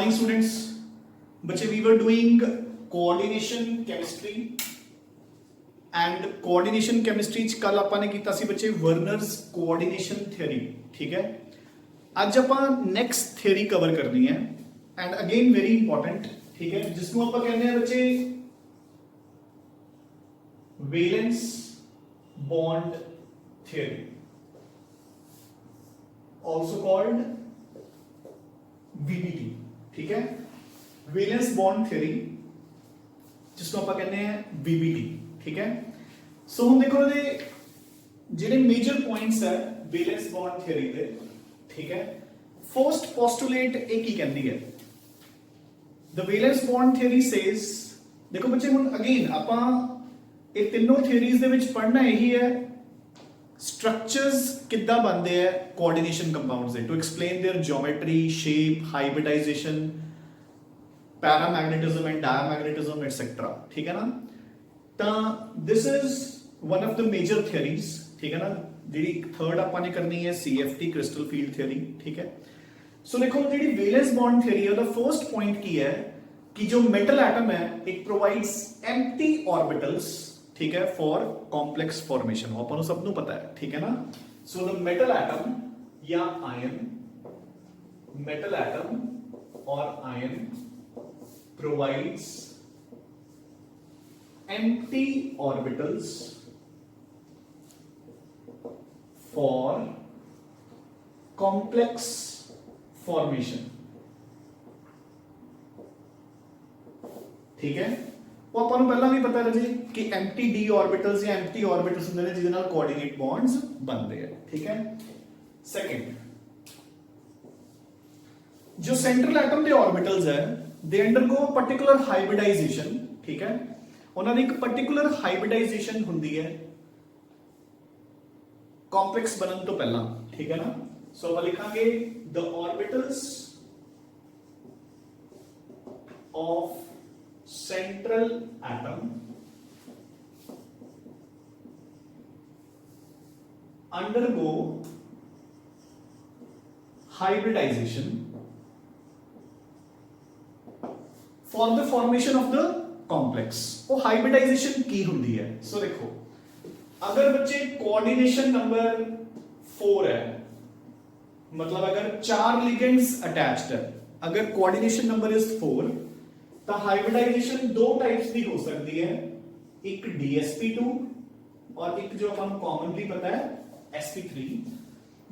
Morning students. बच्चे we were doing coordination chemistry and coordination chemistry च कल आपां ने कीता सी बच्चे वर्नर्स कोऑर्डिनेशन थ्योरी। ठीक है, अज आपां नेक्स्ट थ्योरी कवर करनी है एंड अगेन वेरी इंपॉर्टेंट। ठीक है, जिसको आपां कहते हैं बच्चे valence bond theory, also called VBT। ठीक है, वैलेंस बॉन्ड थ्योरी जिसको आप कहते हैं VBT। ठीक है, सो हम देखो ਜਿਹੜੇ मेजर पॉइंट्स है वैलेंस बॉन्ड थ्योरी ਦੇ। ठीक है, फर्स्ट पोस्टुलेट ਇਹ ਕੀ ਕਹਿੰਦੀ है, the valence bond theory says, देखो बच्चे ਹੁਣ अगेन ਆਪਾਂ ਇਹ ਤਿੰਨੋਂ ਥਿਉਰੀਜ਼ ਦੇ ਵਿੱਚ ਪੜ੍ਹਨਾ ਇਹੀ ਹੈ स्ट्रक्चर्स किद्दां बनते हैं coordination compounds to explain their geometry, shape, hybridisation, paramagnetism and diamagnetism etcetera. ठीक है ना, तो this is one of the major theories. ठीक है ना, जी थर्ड आपां ने करनी है CFT क्रिस्टल फील्ड थ्योरी। ठीक है, सो देखो जी वैलेंस बॉन्ड थ्योरी है, फर्स्ट पॉइंट की है कि जो मेटल एटम है इट प्रोवाइड्स एम्प्टी ऑर्बिटल्स। ठीक है, फॉर कॉम्प्लेक्स फॉर्मेशन, अपन सबको पता है। ठीक है ना, सो द मेटल एटम या आयन, मेटल एटम और ion provides empty orbitals for complex formation. ठीक है, वो अपन पहला भी पता है जी कि एम्प्टी डी ऑर्बिटल्स या एम्प्टी ऑर्बिटल्स होंगे ने जिहदे नाल कोऑर्डिनेट बॉन्ड्स बनते हैं। ठीक है, सेकंड जो सेंट्रल एटम दे ऑर्बिटल्स है दे अंडरगो पर्टिकुलर हाइब्रिडाइजेशन। ठीक है, उन्हां दी एक पर्टिकुलर हाइब्रिडाइजेशन हुंदी है कॉम्प्लेक्स बनन तो पहला। ठीक है ना, सो हम लिखांगे the orbitals of central atom undergo hybridization for the formation of the complex। वो hybridization की होती है। सो देखो अगर बच्चे कोऑर्डिनेशन नंबर 4 है, मतलब अगर 4 लिगेंड्स अटैच्ड है, अगर कोऑर्डिनेशन नंबर इज 4 तो हाइब्रिडाइजेशन दो टाइप्स की हो सकती है, एक DsP2 और एक जो अपन कॉमनली पता है sp3।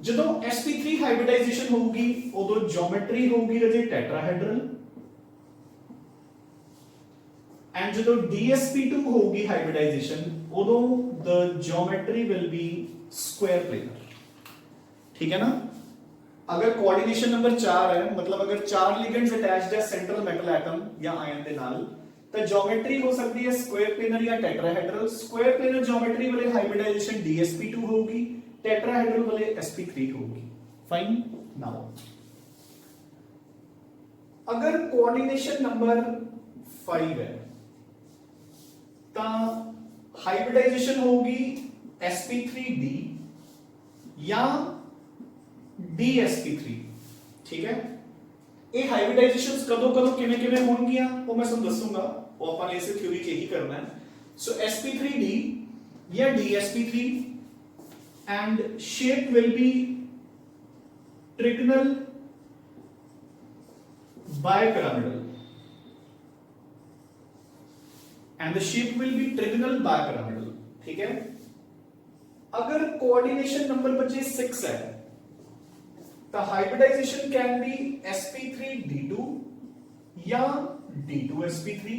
जो sp3 हाइब्रिडाइजेशन होगी उदो ज्योमेट्री होगी रजे टेट्राहेड्रल, एंड जो DsP2 होगी हाइब्रिडाइजेशन उदो the geometry will be square planar. ठीक है ना, अगर कोऑर्डिनेशन नंबर 4 है, मतलब अगर 4 लिगेंड्स अटैच्ड है सेंट्रल मेटल एटम या आयन के नाल, तो ज्योमेट्री हो सकती है स्क्वायर प्लेनर या टेट्राहेड्रल। स्क्वायर प्लेनर ज्योमेट्री वाले हाइब्रिडाइजेशन DsP2 होगी, टेट्राहेड्रल वाले sp3 होगी। फाइन। नाउ अगर कोऑर्डिनेशन नंबर 5 है तो हाइब्रिडाइजेशन होगी sp3d या DsP3। ठीक है, ये हाइब्रिडाइजेशंस कदों किवें होणगियां वो मैं तुहानूं दसूंगा, वो आपां ने इस थ्योरी च यही करना है। सो sp3d या DsP3 and shape will be trigonal bipyramidal, and the shape will be trigonal bipyramidal. ठीक है, अगर कोऑर्डिनेशन नंबर बच्चे 6 है तो हाइब्रिडाइजेशन कैन बी sp3d2 या d2sp3,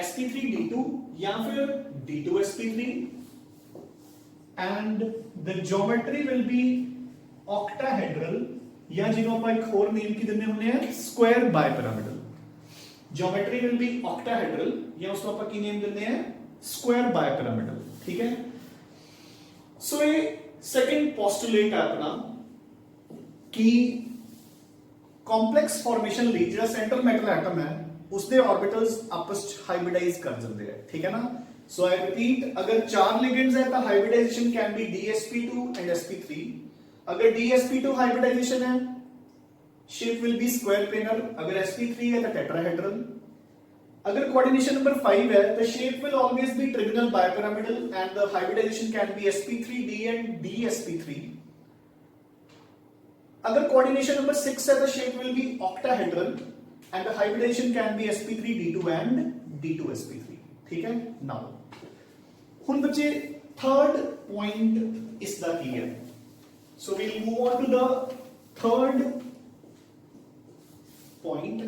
sp3d2 या फिर d2sp3, and the geometry will be octahedral या जिन्हों आप एक और नेम की दिन्ने होने हैं square bipyramidal. Geometry will be octahedral या उसको आप की नेम दिन्ने हैं स्क्वायर बाइपिरामिडल। ठीक है, सो ये सेकंड पोस्टुलेट है अपना कि कॉम्प्लेक्स फॉर्मेशन ਲਈ ਜਿਹੜਾ सेंट्रल मेटल एटम है उसके ऑर्बिटल्स आपस हाइब्रिडाइज कर जाते हैं। ठीक है ना, सो आई रिपीट, अगर 4 लिगेंड्स है तो hybridisation can B DsP2 and sp3। अगर DsP2 हाइब्रिडाइजेशन है shape will B square planar, अगर sp3 है तो टेट्राहेड्रल। अगर कोऑर्डिनेशन नंबर 5 है तो shape will always be trigonal bipyramidal and the hybridization can be sp3d and dsp3। अगर coordination number 6 है तो shape will be octahedral and the hybridization can be sp3d2 and d2sp3। ठीक है। Now हुन बच्चे third point इसका की है, so we will move on to the third point.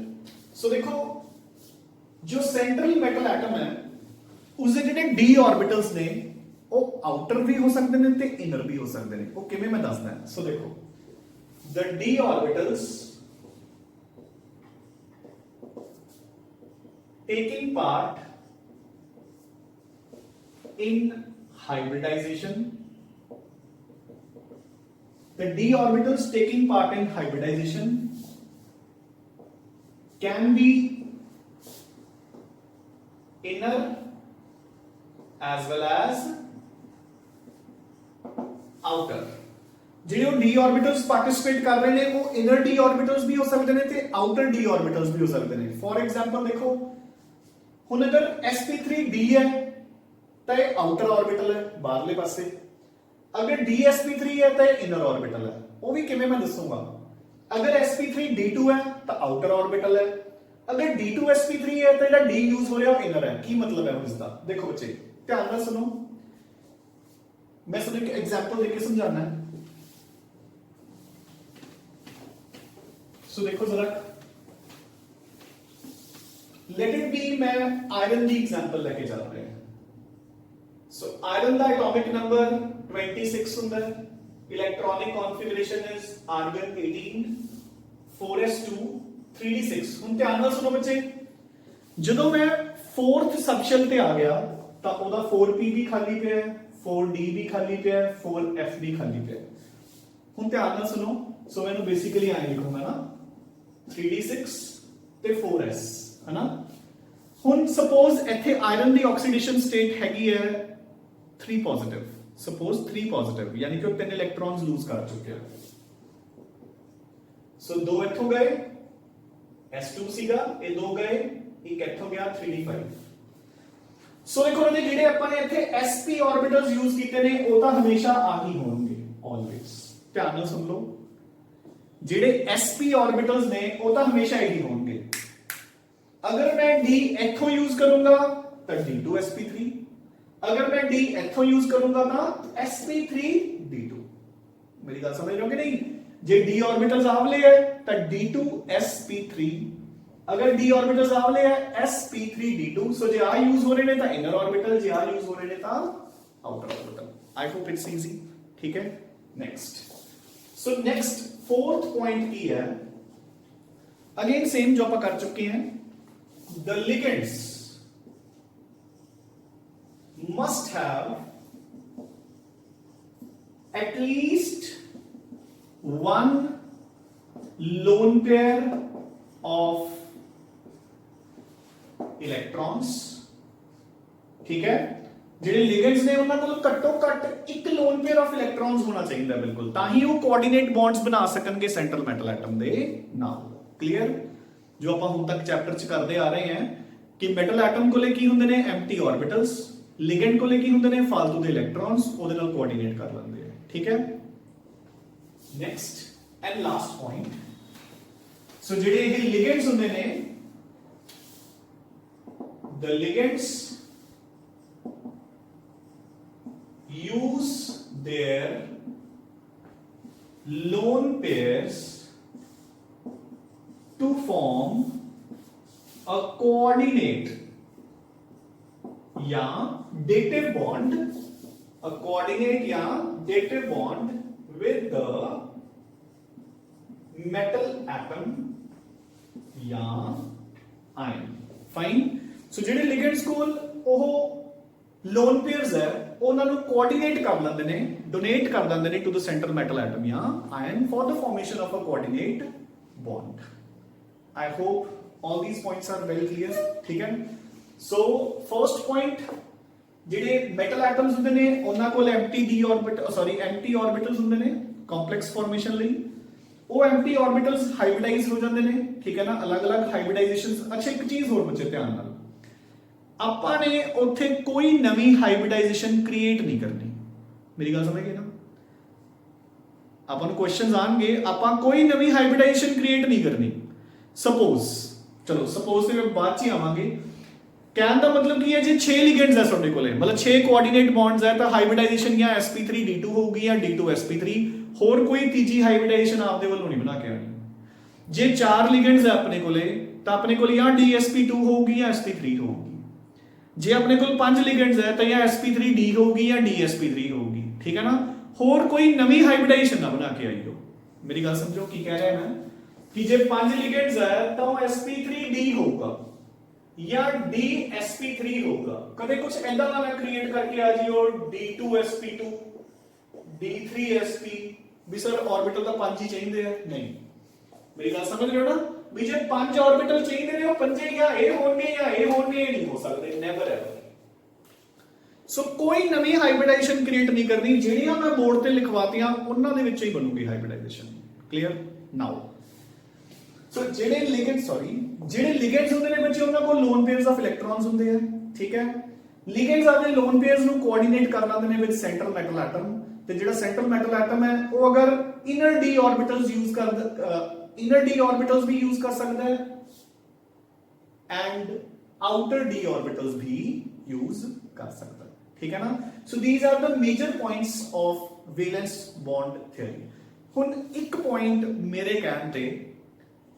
So देखो जो सेंट्रल मेटल एटम है उसके ਜਿਹੜੇ डी ऑर्बिटल्स ने ਉਹ आउटर भी हो सकते हैं ते इनर भी हो सकते हैं। वो किवें मैं दसदा। सो देखो the d orbitals taking part in hybridization, the d orbitals taking part in hybridization can be inner as well as outer। ਜਿਹੜੇ डी ऑर्बिटल्स पार्टिसिपेट कर रहे हैं वो इनर डी ऑर्बिटल्स भी हो सकते हैं ते आउटर डी ऑर्बिटल्स भी हो सकते हैं। फॉर एग्जांपल देखो हुन अगर sp3d है तो ये आउटर ऑर्बिटल है बाहरले पासे, अगर dsp3 है तो ये इनर ऑर्बिटल है। वो भी किवें मैं दसूंगा। अगर sp3d2 है तो आउटर ऑर्बिटल है, अगर d2sp3 है तो जेड़ा d यूज हो रहा है इनर है। की मतलब है इसका? देखो बच्चे ध्यान नाल सुनो, मैं सिर्फ एक एग्जांपल देके समझाना है। सो देखो जरा, लेट इट बी मैं आयरन की एग्जांपल लेके चल रहे हैं। सो आयरन का एटॉमिक नंबर 26 ਹੁੰਦਾ है, electronic configuration is argon 18 4s2 3d6। ਹੁਣ ਧਿਆਨ ਨਾਲ ਸੁਣੋ ਬੱਚੇ, ਜਦੋਂ ਮੈਂ 4th सबशेल ਤੇ ਆ ਗਿਆ ਤਾਂ ਉਹਦਾ 4p ਵੀ ਖਾਲੀ ਪਿਆ ਹੈ, 4d ਵੀ ਖਾਲੀ ਪਿਆ ਹੈ, 4f ਵੀ ਖਾਲੀ ਪਿਆ ਹੈ। ਹੁਣ ਧਿਆਨ ਨਾਲ ਸੁਣੋ, ਸੋ ਮੈਨੂੰ ਬੇਸਿਕਲੀ ਐਂ ਲਿਖੂੰਗਾ ਨਾ 3d6 ਤੇ 4s है ना। ਹੁਣ ਸਪੋਜ਼ ਇੱਥੇ ਆਇਰਨ ਦੀ ਆਕਸੀਡੇਸ਼ਨ ਸਟੇਟ ਹੈਗੀ ਹੈ 3 ਪੋਜ਼ਿਟਿਵ, ਸਪੋਜ਼ 3 ਪੋਜ਼ਿਟਿਵ, ਯਾਨੀ ਕਿ ਉਹ 3 ਇਲੈਕਟ੍ਰॉन्स ਲੂਜ਼ ਕਰ ਚੁੱਕਿਆ। ਸੋ ਦੋ ਇੱਥੋਂ ਗਏ s2 ਸੀਗਾ, ਇਹ ਦੋ ਗਏ, ਇੱਕ ਇੱਥੋਂ ਗਿਆ 3d5। ਸੋ ਦੇਖੋ ਇਹਦੇ ਜਿਹੜੇ ਆਪਾਂ ਨੇ ਇੱਥੇ sp ऑर्बिटल्स ਯੂਜ਼ ਕੀਤੇ ਨੇ ਉਹ ਤਾਂ ਹਮੇਸ਼ਾ ਆਹੀ ਹੋਣਗੇ ਆਲਵੇਸ। ਧਿਆਨ ਨਾਲ ਸੁਣ ਲਓ, ਜਿਹੜੇ sp ऑर्बिटल्स ने वो तो हमेशा यही होंगे। अगर मैं d इथों यूज करूंगा तो d2sp3, अगर मैं d इथों यूज करूंगा तो sp3d2। मेरी गल समझ रहे हो कि नहीं? जे d ऑर्बिटल्स आवले है तो d2sp3, अगर d ऑर्बिटल्स आवले है sp3d2। सो जे आ यूज हो रहे ने तो इनर ऑर्बिटल, जे आ यूज हो रहे ने तो outer orbital. I hope it's easy. ठीक है। Next, so next fourth point की है, अगेन सेम जो आप कर चुके हैं, the ligands must have at least one lone pair of electrons. ठीक है। ਜਿਹੜੇ ਲਿਗੈਂਡਸ ਨੇ ਉਹਨਾਂ ਕੋਲ ਘੱਟੋ ਘੱਟ ਇੱਕ ਲੋਨ ਪੇਅਰ ਆਫ ਇਲੈਕਟ੍ਰॉन्स ਹੋਣਾ ਚਾਹੀਦਾ ਬਿਲਕੁਲ, ਤਾਂ ਹੀ ਉਹ ਕੋਆਰਡੀਨੇਟ ਬੌਂਡਸ ਬਣਾ ਸਕਣਗੇ ਸੈਂਟਰਲ ਮੈਟਲ ਐਟਮ ਦੇ ਨਾਲ। ਕਲੀਅਰ? ਜੋ ਆਪਾਂ ਹੁਣ ਤੱਕ ਚੈਪਟਰ ਚ ਕਰਦੇ ਆ ਰਹੇ ਹਾਂ ਕਿ ਮੈਟਲ ਐਟਮ ਕੋਲੇ ਕੀ ਹੁੰਦੇ ਨੇ ਐਮਟੀ ਆਰਬਿਟਲਸ, ਲਿਗੈਂਡ ਕੋਲੇ ਕੀ ਹੁੰਦੇ ਨੇ ਫालतू ਦੇ ਇਲੈਕਟ੍ਰॉन्स, ਉਹਦੇ ਨਾਲ ਕੋਆਰਡੀਨੇਟ ਕਰ ਲੈਂਦੇ ਆ। ਠੀਕ ਹੈ। ਨੈਕਸਟ ਐਂਡ ਲਾਸਟ ਪੁਆਇੰਟ, ਸੋ ਜਿਹੜੇ ਇਹ ਲਿਗੈਂਡਸ ਹੁੰਦੇ ਨੇ, ਦ ਲਿਗੈਂਡਸ use their lone pairs to form a coordinate या dative bond, a coordinate या dative bond with the metal atom या ion। fine। so ਜਿਹੜੇ ligands ਕੋਲ ਉਹ लोन पेयर्स है उन्होंने कोऑर्डिनेट कर लेंदे ने, डोनेट कर देंदे ने to the central metal atom या ion for the formation of a coordinate bond. I hope all these points are well clear. ठीक है। सो फर्स्ट पॉइंट, जेडे मेटल एटम्स हुंदे ने उन्हां कोल empty d orbital empty orbitals हुंदे ने कॉम्प्लेक्स फॉर्मेशन लई। ਉਹ ਐਮਪੀ ਆਰਬਿਟल्स ਹਾਈਬ੍ਰਿਡਾਈਜ਼ ਹੋ ਜਾਂਦੇ ਨੇ, ਠੀਕ ਹੈ ਨਾ, ਅਲੱਗ-ਅਲੱਗ ਹਾਈਬ੍ਰਿਡਾਈਜੇਸ਼ਨਸ। ਅੱਛਾ ਇੱਕ ਚੀਜ਼ ਹੋਰ ਬੱਚੇ ਧਿਆਨ ਨਾਲ, ਆਪਾਂ ਨੇ ਉੱਥੇ ਕੋਈ ਨਵੀਂ ਹਾਈਬ੍ਰਿਡਾਈਜੇਸ਼ਨ ਕ੍ਰੀਏਟ ਨਹੀਂ ਕਰਨੀ। ਮੇਰੀ ਗੱਲ ਸਮਝ ਗਏ ਨਾ? ਆਪਾਂ ਨੂੰ ਕੁਐਸਚਨਸ ਆਣਗੇ, ਆਪਾਂ ਕੋਈ ਨਵੀਂ ਹਾਈਬ੍ਰਿਡਾਈਜੇਸ਼ਨ ਕ੍ਰੀਏਟ ਨਹੀਂ ਕਰਨੀ। ਸਪੋਜ਼, ਚਲੋ ਸਪੋਜ਼ ਤੇ ਬਾਅਦ ਚ ਹੀ ਆਵਾਂਗੇ। ਕਹਿਣ ਦਾ ਮਤਲਬ ਕੀ ਹੈ, ਜੇ 6 ਲਿਗੈਂਡਸ ਹੈ ਤੁਹਾਡੇ ਕੋਲੇ, ਮਤਲਬ 6 ਕੋਆਰਡੀਨੇਟ ਬੌਂਡਸ ਹੈ, ਤਾਂ ਹਾਈਬ੍ਰਿਡਾਈਜੇਸ਼ਨ ਜਾਂ sp3d2 ਹੋਊਗੀ ਜਾਂ d2sp3, ਹੋਰ ਕੋਈ ਤੀਜੀ ਹਾਈਬ੍ਰਿਡਾਈਜੇਸ਼ਨ ਆਪਦੇ ਵੱਲੋਂ ਨਹੀਂ ਬਣਾ ਕੇ ਆਣੀ। ਜੇ 4 ਲਿਗੈਂਡਸ ਹੈ ਆਪਣੇ ਕੋਲੇ, ਤਾਂ ਆਪਣੇ ਕੋਲ ਜਾਂ dsp2 ਹੋਊਗੀ ਜਾਂ sp3 ਹੋਊਗੀ। ਜੇ ਆਪਣੇ ਕੋਲ 5 ਲਿਗੈਂਡਸ ਹੈ, ਤਾਂ ਜਾਂ sp3d ਹੋਊਗੀ ਜਾਂ dsp3 ਹੋਊਗੀ, ਠੀਕ ਹੈ ਨਾ। ਹੋਰ ਕੋਈ ਨਵੀਂ ਹਾਈਬ੍ਰਿਡਾਈਜੇਸ਼ਨ ਨਾ ਬਣਾ ਕੇ ਆਈਓ। ਮੇਰੀ ਗੱਲ ਸਮਝੋ ਕੀ ਕਹਿ ਰਿਹਾ ਮੈਂ, ਕਿ ਜੇ 5 ਲਿਗੈਂਡਸ ਹੈ ਤਾਂ ਉਹ sp3d ਹੋਊਗਾ ਜਾਂ dsp3 ਹੋਊਗਾ। ਕਦੇ ਕੁਝ ਐਂਦਾ ਨਾ ਕ੍ਰੀਏਟ ਕਰਕੇ ਆ ਜਿਓ d2sp2 d3sp, ਵੀ ਸਰ ਆਰਬਿਟਲ ਤਾਂ 5 ਹੀ ਚਾਹੀਦੇ ਆ, ਨਹੀਂ। ਮੇਰੀ ਗੱਲ ਸਮਝ ਰਹੇ ਹੋ ਨਾ, ਵੀ ਜੇ 5 ਆਰਬਿਟਲ ਚਾਹੀਦੇ ਨੇ, ਉਹ ਪੰਜੇ ਜਾਂ ਇਹ ਹੋਣਗੇ ਜਾਂ ਇਹ ਹੋਣਗੇ, ਇਹ ਨਹੀਂ ਹੋ ਸਕਦੇ, ਨੈਵਰ ਐਵਰ। ਸੋ ਕੋਈ ਨਵੀਂ ਹਾਈਬ੍ਰਿਡਾਈਜੇਸ਼ਨ ਕ੍ਰੀਏਟ ਨਹੀਂ ਕਰਨੀ, ਜਿਹੜੀਆਂ ਮੈਂ ਬੋਰਡ ਤੇ ਲਿਖਵਾਤੀਆਂ ਉਹਨਾਂ ਦੇ ਵਿੱਚ ਹੀ ਬਣੂਗੀ ਹਾਈਬ੍ਰਿਡਾਈਜੇਸ਼ਨ। ਕਲੀਅਰ? ਨਾਓ ਸੋ ਜਿਹੜੇ ਲਿਗੈਂਡਸ ਹੁੰਦੇ ਨੇ ਬੱਚੇ, ਉਹਨਾਂ ਕੋਲ ਲੋਨ ਪੇਅਰਸ ਆਫ ਇਲੈਕਟ੍ਰॉन्स ਹੁੰਦੇ ਆ, ਠੀਕ ਹੈ। ਲਿਗੈਂਡਸ ਆਪਣੇ ਲੋਨ ਪੇਅਰਸ ਨੂੰ ਕੋਆਰਡੀਨੇਟ ਕਰ ਲੈਂਦੇ ਨੇ ਵਿਦ ਸੈਂਟਰਲ ਮੈਟਲ ਐਟਮ, ਤੇ ਜਿਹੜਾ ਸੈਂਟਰਲ ਮੈਟਲ ਐਟਮ ਹੈ ਉਹ ਅਗਰ ਇਨਰ ਡੀ ਆਰਬਿਟਲਸ ਯੂਜ਼ ਕਰਦਾ, ਇਨਰ ਡੀ ਆਰਬਿਟਲਸ ਵੀ ਯੂਜ਼ ਕਰ ਸਕਦਾ ਹੈ ਐਂਡ ਆਊਟਰ ਡੀ ਆਰਬਿਟਲਸ ਵੀ ਯੂਜ਼ ਕਰ ਸਕਦਾ ਹੈ, ਠੀਕ ਹੈ ਨਾ। So these are the major points of valence bond theory. ਹੁਣ ਇੱਕ ਪੁਆਇੰਟ ਮੇਰੇ ਕਹਿਣ ਤੇ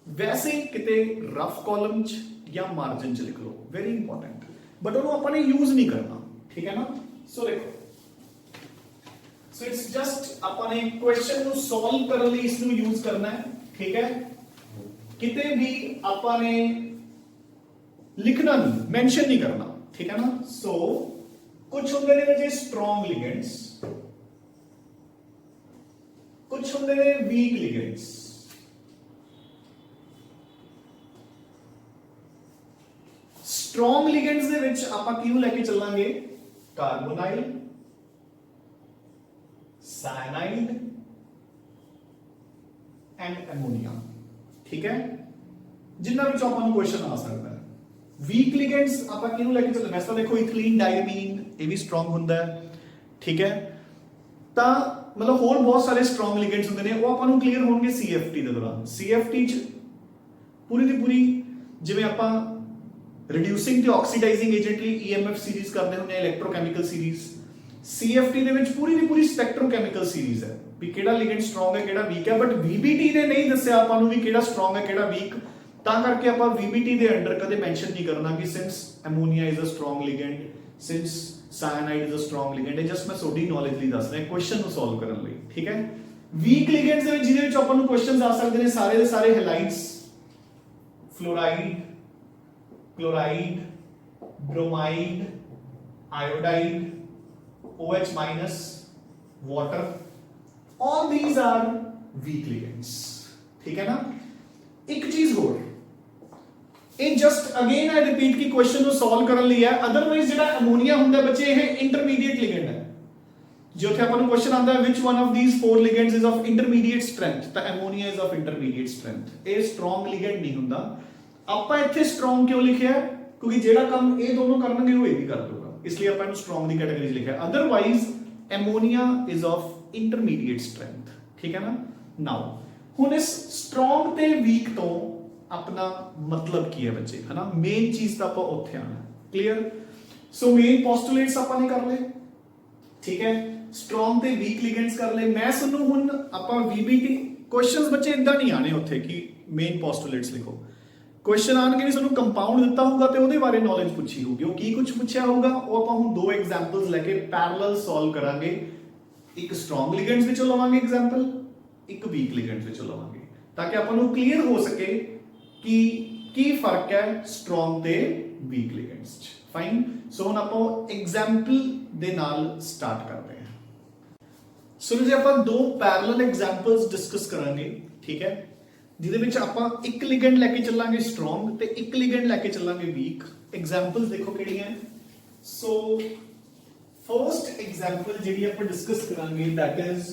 ਵੈਸੇ ਕਿਤੇ ਰਫ ਕਾਲਮ ਚ ਜਾਂ ਮਾਰਜਨ ਚ ਲਿਖ ਲਓ, ਵੈਰੀ ਇੰਪੋਰਟੈਂਟ, ਬਟ ਉਹਨੂੰ ਆਪਾਂ ਨੇ ਯੂਜ਼ ਨਹੀਂ ਕਰਨਾ, ਠੀਕ ਹੈ ਨਾ। ਸੋ ਦੇਖੋ, ਸੋ ਇਟਸ ਜਸਟ ਆਪਾਂ ਨੇ ਕੁਐਸਚਨ ਨੂੰ ਸੋਲਵ ਕਰਨ ਲਈ ਇਸ ਨੂੰ ਯੂਜ਼ ਕਰਨਾ ਹੈ, ਠੀਕ ਹੈ। ਕਿਤੇ ਵੀ ਆਪਾਂ ਨੇ ਲਿਖਣਾ ਨਹੀਂ, ਮੈਂਸ਼ਨ ਨਹੀਂ ਕਰਨਾ, ਠੀਕ ਹੈ ਨਾ। ਸੋ ਕੁਝ ਹੁੰਦੇ ਨੇ ਜਿਹੜੇ ਸਟਰੋਂਗ ਲਿਗੈਂਡਸ, ਕੁਝ ਹੁੰਦੇ ਨੇ ਵੀਕ ਲਿਗੈਂਡਸ। ਸਟਰੋਂਗ ਲਿਗੈਂਡਸ ਦੇ ਵਿੱਚ ਆਪਾਂ ਕਿਹਨੂੰ ਲੈ ਕੇ ਚੱਲਾਂਗੇ? ਕਾਰਬੋਨਾਈਲ, ਸਾਇਨਾਈਡ ਐਂਡ ਐਮੋਨੀਆ, ਠੀਕ ਹੈ, ਜਿੰਨਾ ਵਿੱਚ ਆਪਾਂ ਨੂੰ ਕੁਐਸਚਨ ਆ ਸਕਦਾ ਹੈ। ਵੀਕ ਲਿਗੈਂਡਸ ਆਪਾਂ ਕਿਹਨੂੰ ਲੈ ਕੇ ਚੱਲਦੇ? ਵੈਸੇ ਤਾਂ ਦੇਖੋ ਇਥੀਲੀਨ ਡਾਇਮੀਨ, ਇਹ ਵੀ ਸਟਰੋਂਗ ਹੁੰਦਾ ਹੈ, ਠੀਕ ਹੈ। ਤਾਂ ਮਤਲਬ ਹੋਰ ਬਹੁਤ ਸਾਰੇ ਸਟਰੋਂਗ ਲਿਗੈਂਡਸ ਹੁੰਦੇ ਨੇ, ਉਹ ਆਪਾਂ ਨੂੰ ਕਲੀਅਰ ਹੋਣਗੇ CFT ਦੇ ਦੌਰਾਨ। CFT ਚ ਪੂਰੀ ਦੀ ਪੂਰੀ, ਜਿਵੇਂ ਆਪਾਂ ਰਿਡਿਊਸਿੰਗ ਤੇ ਆਕਸੀਡਾਈਜ਼ਿੰਗ ਏਜੰਟ ਲਈ EMF ਸੀਰੀਜ਼ ਕਰਦੇ ਹੁੰਦੇ ਆ, ਇਲੈਕਟ੍ਰੋਕੈਮੀਕਲ ਸੀਰੀਜ਼, CFT ਦੇ ਵਿੱਚ ਪੂਰੀ ਦੀ ਪੂਰੀ ਸਪੈਕਟ੍ਰੋਕੈਮੀਕਲ ਸੀਰੀਜ਼ ਹੈ, ਵੀ ਕਿਹੜਾ ਲਿਗੈਂਡ ਸਟਰੋਂਗ ਹੈ ਕਿਹੜਾ ਵੀਕ ਹੈ। ਬਟ VBT ਨੇ ਨਹੀਂ ਦੱਸਿਆ ਆਪਾਂ ਨੂੰ ਵੀ ਕਿਹੜਾ ਸਟਰੋਂਗ ਹੈ ਕਿਹੜਾ ਵੀਕ, ਤਾਂ ਕਰਕੇ ਆਪਾਂ VBT ਦੇ ਅੰਡਰ ਕਦੇ ਮੈਂਸ਼ਨ ਨਹੀਂ ਕਰਨਾ ਕਿ since ammonia is a strong ligand, since cyanide is a strong ligand. ਇਹ ਜਸਟ ਮੈਂ ਤੁਹਾਡੀ ਨੌਲੇਜ ਲਈ ਦੱਸ ਰਿਹਾ, ਕੁਐਸਚਨ ਨੂੰ ਸੋਲਵ ਕਰਨ ਲਈ, ਠੀਕ ਹੈ। ਵੀਕ ਲਿਗੈਂਡਸ ਦੇ ਵਿੱਚ ਜਿਹਦੇ ਵਿੱਚ ਆਪਾਂ ਨੂੰ ਕੁਐਸਚਨਸ ਆ ਸਕਦੇ ਨੇ, ਸਾਰੇ ਦੇ ਸਾਰੇ ਹੈਲਾਈਡਸ, fluoride, chloride, bromide, iodide, OH minus, water, all these are weak ligands, ठीक है ना। एक चीज ਹੋਰ, ਇਹ ਜਸਟ ਅਗੇਨ ਆਈ ਰਿਪੀਟ ਕਿ ਕੁਐਸਚਨ ਨੂੰ ਸੋਲਵ ਕਰਨ ਲਈ ਹੈ। ਅਦਰਵਾਈਜ਼ ਜਿਹੜਾ ਅਮੋਨੀਆ ਹੁੰਦਾ ਬੱਚੇ, ਇਹ ਇੰਟਰਮੀਡੀਏਟ ਲਿਗੈਂਡ ਹੈ। ਜੇ ਉੱਥੇ ਆਪਾਂ ਨੂੰ ਕੁਐਸਚਨ ਆਉਂਦਾ ਹੈ which one of these four ligands is of intermediate strength, ਤਾਂ ammonia is of intermediate strength, ਇਹ ਸਟਰੋਂਗ ਲਿਗੈਂਡ ਨਹੀਂ ਹੁੰਦਾ। ਆਪਾਂ ਇੱਥੇ ਸਟਰੋਂਗ ਕਿਉਂ ਲਿਖਿਆ? ਕਿਉਂਕਿ ਜਿਹੜਾ ਕੰਮ ਇਹ ਦੋਨੋਂ ਕਰਨਗੇ ਉਹ ਇਹ ਵੀ ਕਰ ਦੂਗਾ, ਇਸ ਲਈ ਆਪਾਂ ਇਹਨੂੰ ਸਟਰੋਂਗ ਦੀ ਕੈਟਾਗਰੀ 'ਚ ਲਿਖਿਆ। Otherwise ammonia is of intermediate strength, ਠੀਕ ਹੈ ਨਾ। ਨਾਓ ਹੁਣ ਇਸ ਸਟਰੋਂਗ ਤੇ ਵੀਕ ਤੋਂ ਆਪਣਾ ਮਤਲਬ ਕੀ ਹੈ ਬੱਚੇ, ਹਨਾ। ਮੇਨ ਚੀਜ਼ ਤਾਂ ਆਪਾਂ ਉੱਥੇ ਆਣਾ, ਕਲੀਅਰ। ਸੋ ਮੇਨ ਪੋਸਟੂਲੇਟਸ ਆਪਾਂ ਨੇ ਕਰ ਲਏ, ਠੀਕ ਹੈ। ਸਟਰੋਂਗ ਤੇ ਵੀਕ ਲਿਗੈਂਡਸ ਕਰ ਲਏ। ਮੈਂ ਤੁਹਾਨੂੰ ਹੁਣ ਆਪਾਂ VBT ਕੁਐਸਚਨਸ ਬੱਚੇ ਇਦਾਂ ਨਹੀਂ ਆਣੇ ਉੱਥੇ ਕਿ ਮੇਨ ਪੋਸਟੂਲੇਟਸ ਲਿਖੋ। ਕੁਐਸਚਨ ਆਣਗੇ ਵੀ ਤੁਹਾਨੂੰ ਕੰਪਾਊਂਡ ਦਿੱਤਾ ਹੋਊਗਾ ਤੇ ਉਹਦੇ ਬਾਰੇ ਨੌਲੇਜ ਪੁੱਛੀ ਹੋਊਗੀ, ਉਹ ਕੀ ਕੁਝ ਪੁੱਛਿਆ ਹੋਊਗਾ ਉਹ ਆਪਾਂ ਹੁਣ ਦੋ ਐਗਜ਼ਾਮਪਲਸ ਲੈ ਕੇ ਪੈਰਲਲ ਸੋਲਵ ਕਰਾਂਗੇ। ਇੱਕ ਸਟਰੋਂਗ ਲਿਗੈਂਡਸ ਵਿੱਚੋਂ ਲਵਾਂਗੇ ਐਗਜ਼ਾਮਪਲ, ਇੱਕ ਵੀਕ ਲਿਗੈਂਡਸ ਵਿੱਚੋਂ ਲਵਾਂਗੇ, ਤਾਂ ਕਿ ਆਪਾਂ ਨੂੰ ਕਲੀਅਰ ਹੋ ਸਕੇ ਕਿ ਕੀ ਫਰਕ ਹੈ ਸਟਰੋਂਗ ਤੇ ਵੀਕ ਲਿਗੈਂਡਸ 'ਚ। ਫਾਈਨ। ਸੋ ਹੁਣ ਆਪਾਂ ਐਗਜ਼ਾਮਪਲ ਦੇ ਨਾਲ ਸਟਾਰਟ ਕਰਦੇ ਹਾਂ। ਸੋ ਜੇ ਆਪਾਂ ਦੋ ਪੈਰਲਲ ਐਗਜ਼ਾਮਪਲਸ ਡਿਸਕਸ ਕਰਾਂਗੇ, ਠੀਕ ਹੈ, ਜਿਹਦੇ ਵਿੱਚ ਆਪਾਂ ਇੱਕ ਲਿਗੈਂਡ ਲੈ ਕੇ ਚੱਲਾਂਗੇ ਸਟਰੋਂਗ ਤੇ ਇੱਕ ਲਿਗੈਂਡ ਲੈ ਕੇ ਚੱਲਾਂਗੇ ਵੀਕ। ਐਗਜ਼ਾਮਪਲਸ ਦੇਖੋ ਕਿਹੜੀਆਂ। ਸੋ ਫਰਸਟ ਐਗਜ਼ਾਮਪਲ ਜਿਹੜੀ ਆਪਾਂ ਡਿਸਕਸ ਕਰਾਂਗੇ that is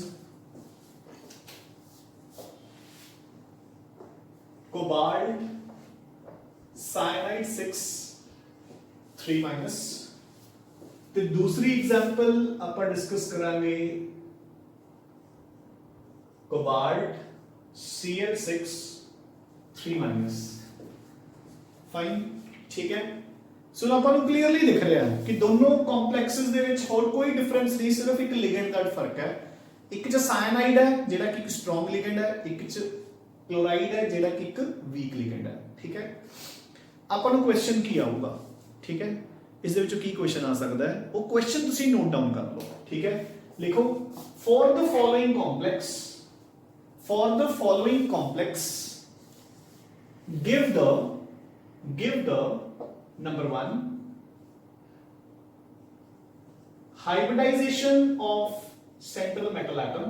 cobalt cyanide 6 3 minus. तो दूसरी एग्जांपल ਆਪਾਂ डिस्कस करांगे कोबाल्ट Cl6 3 माइनस। फाइन, ठीक है। सो ਆਪਾਂ ਨੂੰ ਕਲੀਅਰਲੀ ਦਿਖ ਰਿਹਾ ਹੈ ਕਿ ਦੋਨੋਂ ਕੰਪਲੈਕਸਸ ਦੇ ਵਿੱਚ ਹੋਰ ਕੋਈ ਡਿਫਰੈਂਸ ਨਹੀਂ, ਸਿਰਫ ਇੱਕ ਲਿਗੈਂਡ ਦਾ ਫਰਕ ਹੈ। ਇੱਕ ਚ ਸਾਇਨਾਈਡ ਹੈ ਜਿਹੜਾ ਕਿ ਇੱਕ ਸਟਰੋਂਗ ਲਿਗੈਂਡ ਹੈ, ਇੱਕ ਚ क्लोराइड है जेड़ा कि एक वीक लिगेंड है, ठीक है। ਆਪਾਂ ਨੂੰ क्वेश्चन की आऊगा, ठीक है। इस दे विचों की क्वेश्चन आ सकता है वो क्वेश्चन तुसी नोट डाउन कर लो, ठीक है। लिखो for the following complex give the number 1 hybridization of central metal atom,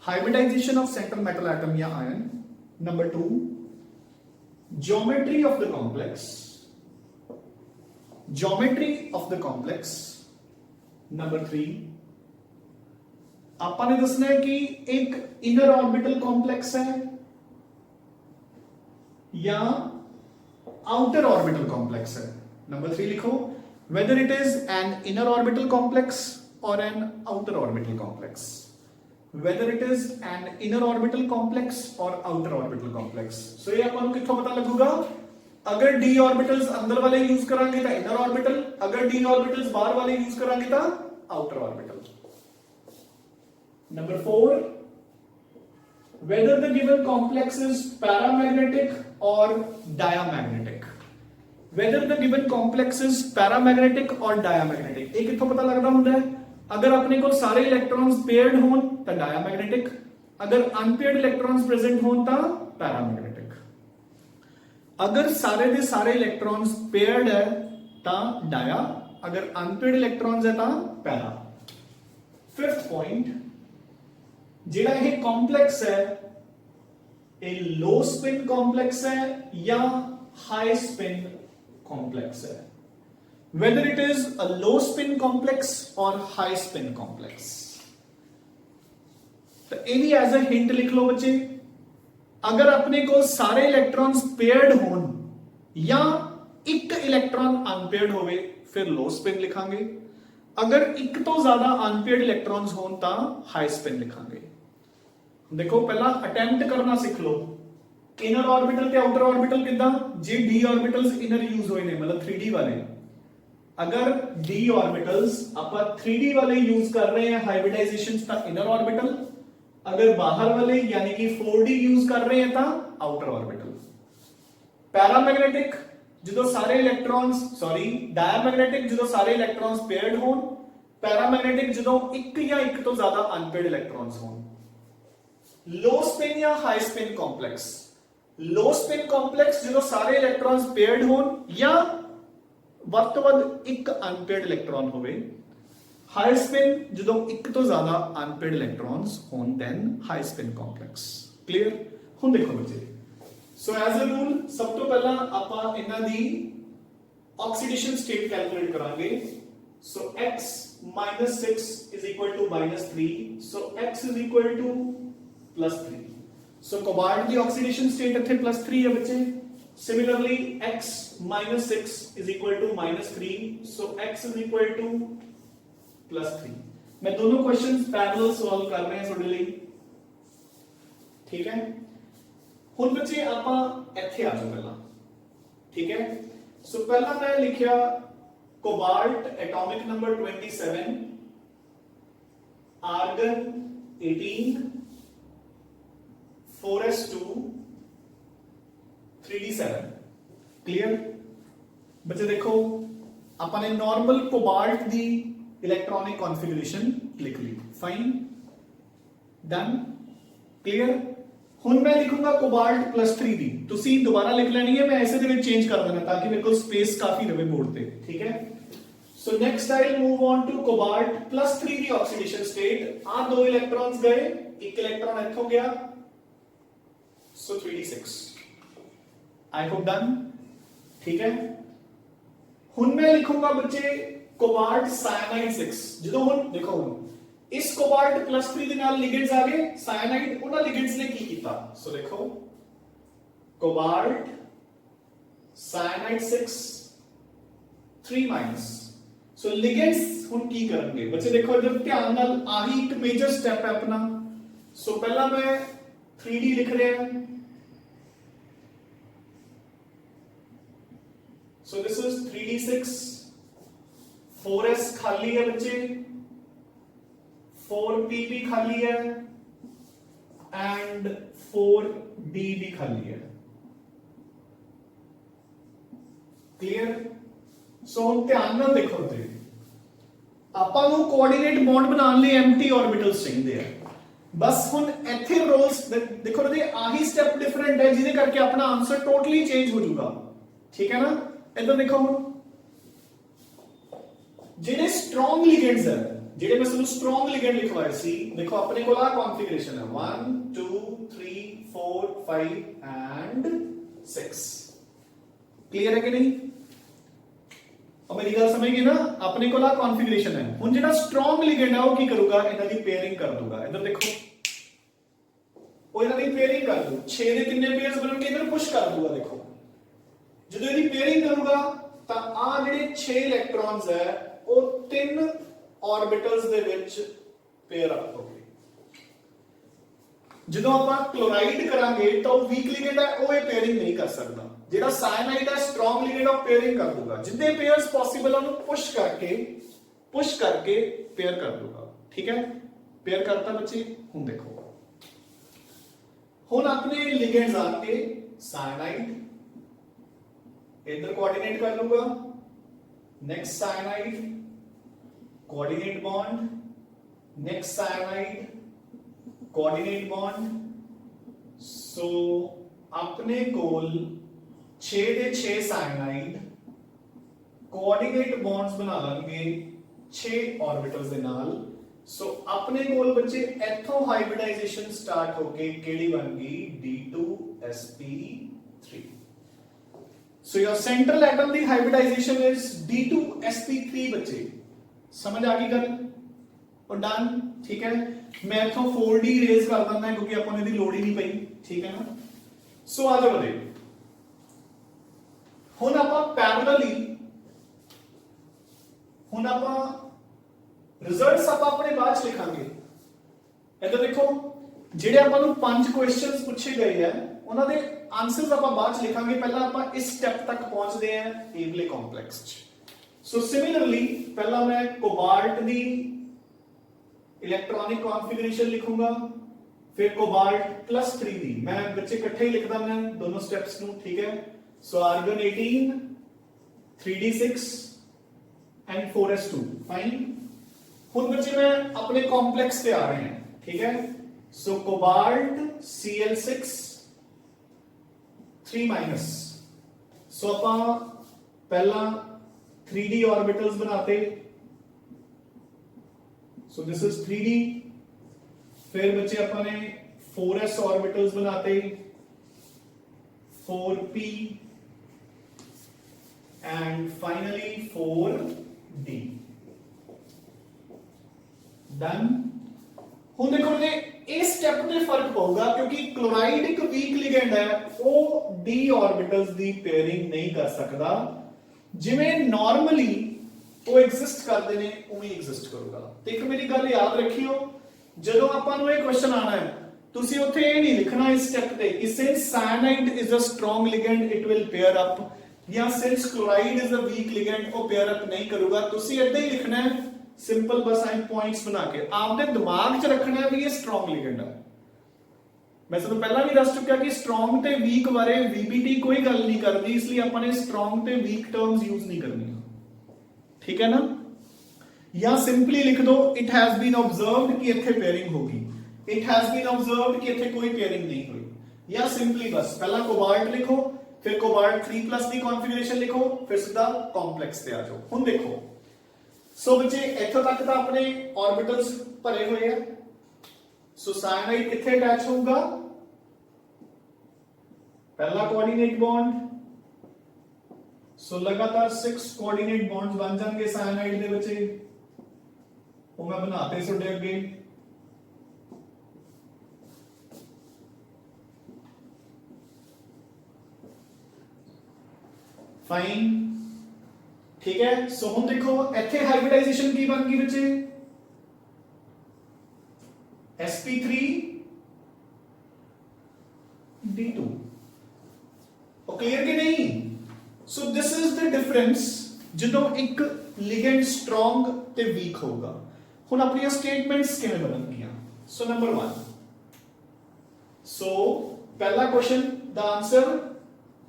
hybridization of central metal atom या ion. Number 2 geometry of the complex. Number 3 ਆਪਾਂ ने दसना है कि एक इनर ऑर्बिटल कॉम्प्लेक्स है या आउटर ऑर्बिटल कॉम्प्लेक्स है. नंबर 3 लिखो whether it is an inner orbital complex or an outer orbital complex. Whether it is an inner orbital complex or outer orbital complex. So ये अपन को कितना पता लगेगा? अगर d orbitals अंदर वाले यूज करांगे तो inner orbital, अगर d orbitals बाहर वाले यूज करांगे तो outer orbital. Number 4 whether the given complex is paramagnetic or diamagnetic. Whether the given complex is paramagnetic or diamagnetic. एक कितना पता लगता होता है? अगर अपने को सारे इलेक्ट्रॉन्स पेयर्ड हों तो डायमैग्नेटिक, अगर अनपेयर्ड इलेक्ट्रॉन्स प्रेजेंट हों तो पैरामैग्नेटिक. अगर सारे दे सारे इलेक्ट्रॉन्स पेयर्ड है तो डाया, अगर अनपेयर्ड इलेक्ट्रॉन्स है तो पैरा. फिफ्थ पॉइंट जेड़ा ये कॉम्प्लेक्स है ये लो स्पिन कॉम्प्लेक्स है या हाई स्पिन कॉम्प्लेक्स है. Whether it is a low spin complex or high spin complex. तो ये भी एज अ हिंट लिख लो बच्चे. अगर अपने को सारे इलेक्ट्रॉन्स पेयर्ड हों या एक इलेक्ट्रॉन अनपेयर्ड होवे फिर लो स्पिन लिखांगे. अगर एक तो ज्यादा अनपेयर्ड इलेक्ट्रॉन्स हों तो हाई स्पिन लिखांगे. देखो पहला अटेम्प्ट करना सीख लो. इनर ऑर्बिटल ते आउटर ऑर्बिटल किदा जे डी ऑर्बिटल्स इनर यूज होए ने मतलब 3D वाले. अगर d ऑर्बिटल्स ਆਪਾਂ 3D वाले यूज कर रहे हैं हाइब्रिडाइजेशन का इनर ऑर्बिटल, अगर बाहर वाले यानी कि 4D यूज कर रहे हैं तो आउटर ऑर्बिटल. पैरामैग्नेटिक ਜਦੋਂ ਸਾਰੇ ਇਲੈਕਟ੍ਰॉन्स डायमैग्नेटिक ਜਦੋਂ ਸਾਰੇ ਇਲੈਕਟ੍ਰॉन्स पेयर्ड हों, पैरामैग्नेटिक ਜਦੋਂ ਇੱਕ ਜਾਂ ਇੱਕ ਤੋਂ ਜ਼ਿਆਦਾ अनपेयर्ड इलेक्ट्रॉन्स हों. लो स्पिन या हाई स्पिन कॉम्प्लेक्स. लो स्पिन कॉम्प्लेक्स ਜਦੋਂ ਸਾਰੇ इलेक्ट्रॉन्स पेयर्ड हों या ਵੱਧ ਤੋਂ ਵੱਧ ਇੱਕ ਅਨਪੇਅਰਡ ਇਲੈਕਟ੍ਰॉन ਹੋਵੇ. ਹਾਈ ਸਪਿਨ ਜਦੋਂ ਇੱਕ ਤੋਂ ਜ਼ਿਆਦਾ ਅਨਪੇਅਰਡ ਇਲੈਕਟ੍ਰॉन्स ਹੋਣ then high spin complex. Clear? ਹੁਣ ਦੇਖੋ ਬੱਚੇ, ਸੋ ਐਜ਼ ਅ ਰੂਲ ਸਭ ਤੋਂ ਪਹਿਲਾਂ ਆਪਾਂ ਇਹਨਾਂ ਦੀ ਆਕਸੀਡੇਸ਼ਨ ਸਟੇਟ ਕੈਲਕੂਲੇਟ ਕਰਾਂਗੇ. ਸੋ x - 6 -3, ਸੋ x +3. ਸੋ ਕੋਬਾल्ट ਦੀ ਆਕਸੀਡੇਸ਼ਨ ਸਟੇਟ ਇੱਥੇ +3 ਹੈ ਬੱਚੇ. Similarly, x - 6 -3, so x +3. मैं दोनों क्वेश्चंस पैरेलल सॉल्व कर रहे हैं ਤੁਹਾਡੇ ਲਈ, ठीक है. ਹੁਣ ਬੱਚੇ ਆਪਾਂ ਇੱਥੇ ਆ ਜਾਓ ਪਹਿਲਾਂ, ठीक है. सो ਪਹਿਲਾਂ ਮੈਂ ਲਿਖਿਆ cobalt atomic number 27, argon 18, 4s2 3d7. Clear बच्चे? देखो अपन ने नॉर्मल कोबाल्ट दी इलेक्ट्रॉनिक कॉन्फ़िगरेशन लिख ली. Fine, done, clear. हुन मैं लिखूंगा कोबाल्ट +3 दी. तुसी दोबारा लिख लेनी है, मैं ऐसे दे विच चेंज कर देना ताकि मेरे को स्पेस काफी रहे बोर्ड पे, ठीक है. So next I will move on to cobalt +3 दी ऑक्सीडेशन स्टेट. आ दो इलेक्ट्रॉन्स गए, एक इलेक्ट्रॉन इथों गया, सो 3d6. आई होप डन, ठीक है. हुन मैं लिखूंगा बच्चे कोबाल्ट साइनाइड 6. जो हुन देखो हुन इस कोबाल्ट +3 दे नाल लिगेंड्स आ गए साइनाइड, उन्हां लिगेंड्स ने की कीता. सो देखो कोबाल्ट साइनाइड 6 3 माइनस। सो लिगेंड्स हुन की करेंगे बच्चे, देखो इधर ध्यान नाल आही एक मेजर स्टेप है अपना। सो पहला मैं 3D लिख रहा है। सो दिस इज 3d6, 4s खाली है बच्चे, 4p भी खाली है एंड 4d भी खाली है। क्लियर? सो हम ध्यान नाल देखो ते ਆਪਾਂ ਨੂੰ ਕੋਆਰਡੀਨੇਟ ਬੌਂਡ ਬਣਾਉਣ ਲਈ ਐਮਟੀ ਆਰਬਿਟਲਸ ਚਾਹੀਦੇ ਆ। ਬਸ ਹੁਣ ਇੱਥੇ ਰੋਲਸ ਦੇਖੋ ਤੇ ਆਹੀ ਸਟੈਪ ਡਿਫਰੈਂਟ ਹੈ ਜਿਹਦੇ ਕਰਕੇ ਆਪਣਾ ਆਨਸਰ ਟੋਟਲੀ ਚੇਂਜ ਹੋ ਜਾਊਗਾ। ਠੀਕ ਹੈ ਨਾ? ਇੱਧਰ ਦੇਖੋ ਹੁਣ ਜਿਹੜੇ ਸਟਰੋਂਗ ਲਿਗੈਂਡਸ ਹੈ, ਜਿਹੜੇ ਮੈਂ ਤੁਹਾਨੂੰ ਸਟਰੋਂਗ ਲਿਗੈਂਡ ਲਿਖਵਾਏ ਸੀ, ਦੇਖੋ ਆਪਣੇ ਕੋਲ ਆ ਕਨਫੀਗਰੇਸ਼ਨ ਹੈ 1 2 3 4 5 ਐਂਡ 6। क्लियर है कि नहीं? और मेरी गल समझ गए ना? अपने को कॉन्फ़िगरेशन है। हुन जेड़ा स्ट्रॉन्ग लिगेंड है वो की करूंगा, इन्हां दी पेयरिंग कर दूंगा। इधर देखो वो इन्हां दी पेयरिंग कर दूं, 6 दे कितने पेयर्स बनणगे इधर पुश कर दूंगा। देखो जदों इहदी पेयरिंग करूंगा तां आ जेडे 6 इलेक्ट्रॉन्स है वो 3 orbitals they which pair up होगे। जदों आपां क्लोराइड करांगे तां वो वीक लिगेंड है, वो ये पेयरिंग नहीं कर सकदा। जेड़ा साइनाइड है स्ट्रॉन्ग लिगेंड ऑफ पेयरिंग कर दूंगा, जितने पेयर्स पॉसिबल है पुश करके पेयर कर दूंगा। ठीक है? पेयर करता बच्चे। हुन देखो हुन अपने लिगेंड्स आके साइनाइड इधर कोऑर्डिनेट कर लूंगा, next cyanide coordinate bond, next cyanide coordinate bond. So अपने कोल 6 ਦੇ 6 साइनाइड कोऑर्डिनेट बॉन्ड्स बना लेंगे 6 ऑर्बिटल्स ਦੇ ਨਾਲ। सो अपने कोल बच्चे इथों हाइब्रिडाइजेशन स्टार्ट होके केड़ी बन गई D2sp3। So your central atom दी हाइब्रिडाइजेशन इज D2sp3 बच्चे। समझ आ गई गल? और डन। ठीक है? मैं इथों 4D रेज कर देना क्योंकि अपन ने दी लोड ही नहीं पई। ठीक है ना? सो आ जाओ बदे हुन आपां पैरेलली हुन आपां रिजल्ट्स आपां अपने बाद च लिखांगे। इधर देखो जेडे आपां नूं 5 क्वेश्चंस पूछे गए हैं उन्हां दे आंसर्स आपां बाद च लिखांगे। पहला आपां इस स्टेप तक पहुंचदे हैं एवले कॉम्प्लेक्स च। सो सिमिलरली पहला मैं कोबाल्ट दी इलेक्ट्रॉनिक कॉन्फ़िगरेशन लिखूंगा, फिर कोबाल्ट प्लस 3 दी। मैं बच्चे इकट्ठे ही लिख दांगा दोनों स्टेप्स नूं। ठीक है? So argon 18, 3d6 and 4s2 fine. हुन बच्चे मैं अपने कॉम्प्लेक्स पे आ रहे हैं। ठीक है? सो कोबाल्ट Cl6 3 माइनस। सो आपां पहला 3d ऑर्बिटल्स बनाते। सो दिस इज 3d। फिर बच्चे अपने 4s ऑर्बिटल्स बनाते, 4p and finally 4d। Done. हुन देखो ने इस स्टेप ते फर्क पऊगा क्योंकि क्लोराइड एक वीक लिगेंड है, वो d ऑर्बिटल्स दी पेयरिंग नहीं कर सकदा। जिवें नॉर्मली वो एग्जिस्ट करदे ने उवें एग्जिस्ट करूगा। ते एक मेरी गल याद रखियो, जदों आपां नूं ये क्वेश्चन आना है तुसी उत्थे ये नहीं लिखना इस स्टेप ते कि since cyanide is a strong ligand it will pair up, या since chloride is a weak ligand वो पेयर अप नहीं करूगा। तुसी इदां ही लिखना है सिंपल, बस आई पॉइंट्स बना के आपने दिमाग च रखना है भी ये स्ट्रॉन्ग लिगेंड है। मैं तुहानू पहला भी दस चुकिया कि स्ट्रॉन्ग ते वीक बारे वीबीटी कोई गल नहीं करदी, इसलिए अपन ने स्ट्रॉन्ग ते वीक टर्म्स यूज नहीं करनी। ठीक है ना? या सिंपली लिख दो इट हैज बीन ऑब्जर्व्ड कि इत्थे पेयरिंग होगी, इट हैज बीन ऑब्जर्व्ड कि इत्थे कोई पेयरिंग नहीं हुई। या सिंपली बस पहला कोबाल्ट लिखो, फिर कोबाल्ट 3+ की कॉन्फ़िगरेशन लिखो, फिर सीधा कॉम्प्लेक्स पे आ जाओ। हुन देखो सो बच्चे इत्थों तक तो अपने ऑर्बिटल्स भरे हुए हैं। सो साइनाइड किथे अटैच होगा? पहला कोऑर्डिनेट बॉन्ड। सो लगातार 6 कोऑर्डिनेट बॉन्ड्स बन जाएंगे साइनाइड दे बच्चे। वो मैं बनाते सुडे अगे। फाइन, ठीक है। सो हुण देखो इत्थे हाइब्रिडाइजेशन की बन गई बच्चे, sp3d2, क्लियर कि नहीं? सो दिस इज द डिफरेंस ਜਦੋਂ ਇੱਕ ਲਿਗੈਂਡ ਸਟਰੋਂਗ ਤੇ ਵੀਕ ਹੋਊਗਾ। ਹੁਣ ਆਪਣੀਆਂ ਸਟੇਟਮੈਂਟਸ ਕਿਵੇਂ ਬਣਨਗੀਆਂ? ਸੋ ਨੰਬਰ 1, ਸੋ ਪਹਿਲਾ ਕੁਐਸਚਨ ਦਾ answer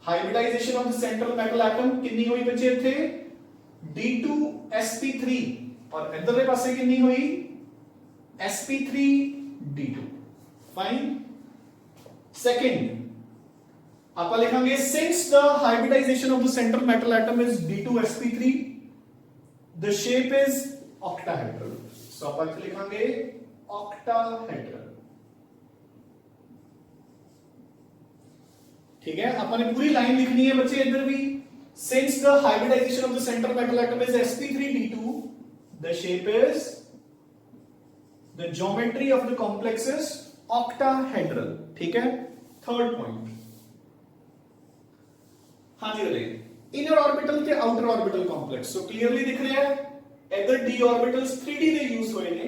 hybridization of the central metal atom ਕਿੰਨੀ ਹੋਈ ਬੱਚੇ ਇੱਥੇ D2sp3 ਔਰ ਇਧਰਲੇ ਪਾਸੇ ਕਿੰਨੀ ਹੋਈ sp3d2, फाइन। सेकंड आप लिखेंगे since the hybridisation of the central metal atom is D2sp3 the shape is octahedral, so आप लिखेंगे ऑक्टाहेड्रल, ठीक है। आपने पूरी लाइन लिखनी है बच्चे इधर भी, since the hybridisation of the central metal atom is sp3d2 the shape is the geometry of the complex is octahedral, ठीक है। थर्ड पॉइंट, हाँ जी वाले इनर ऑर्बिटल ते outer orbital complex, so clearly दिख रहा है इधर d ऑर्बिटल्स 3d दे यूज हुए ने,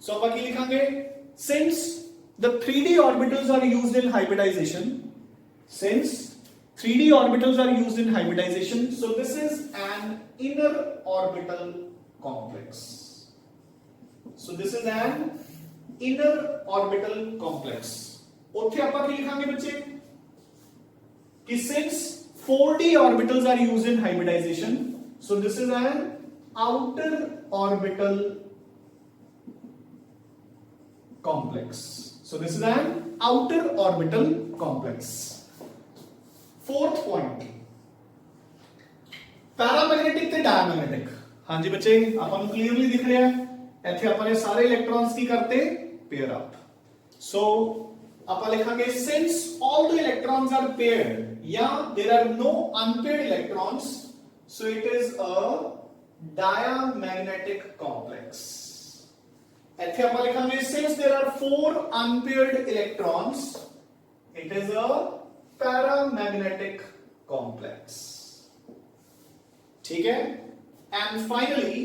सो आप की लिखांगे since the 3d orbitals are used in hybridization, since 3d orbitals are used in hybridization, so this is an inner orbital complex, so this is an inner orbital complex। ਉੱਥੇ ਆਪਾਂ ਕੀ ਲਿਖਾਂਗੇ ਬੱਚੇ कि since 4d orbitals are used in hybridization, so this is an outer orbital complex, so this is an outer orbital complex। Fourth point, paramagnetic ते diamagnetic, हाँ जी बच्चे आपको clearly दिख रहा है ਇੱਥੇ ਆਪਾਂ ਨੇ ਸਾਰੇ ਇਲੈਕਟ੍ਰॉन्स ਕੀ करते पेयर अप, सो ਆਪਾਂ ਲਿਖਾਂਗੇ since all the electrons are paired या there are no unpaired electrons, so it is a diamagnetic complex। ਇੱਥੇ ਆਪਾਂ ਲਿਖਾਂਗੇ since there are 4 unpaired electrons, it is a paramagnetic complex, ठीक है। एंड फाइनली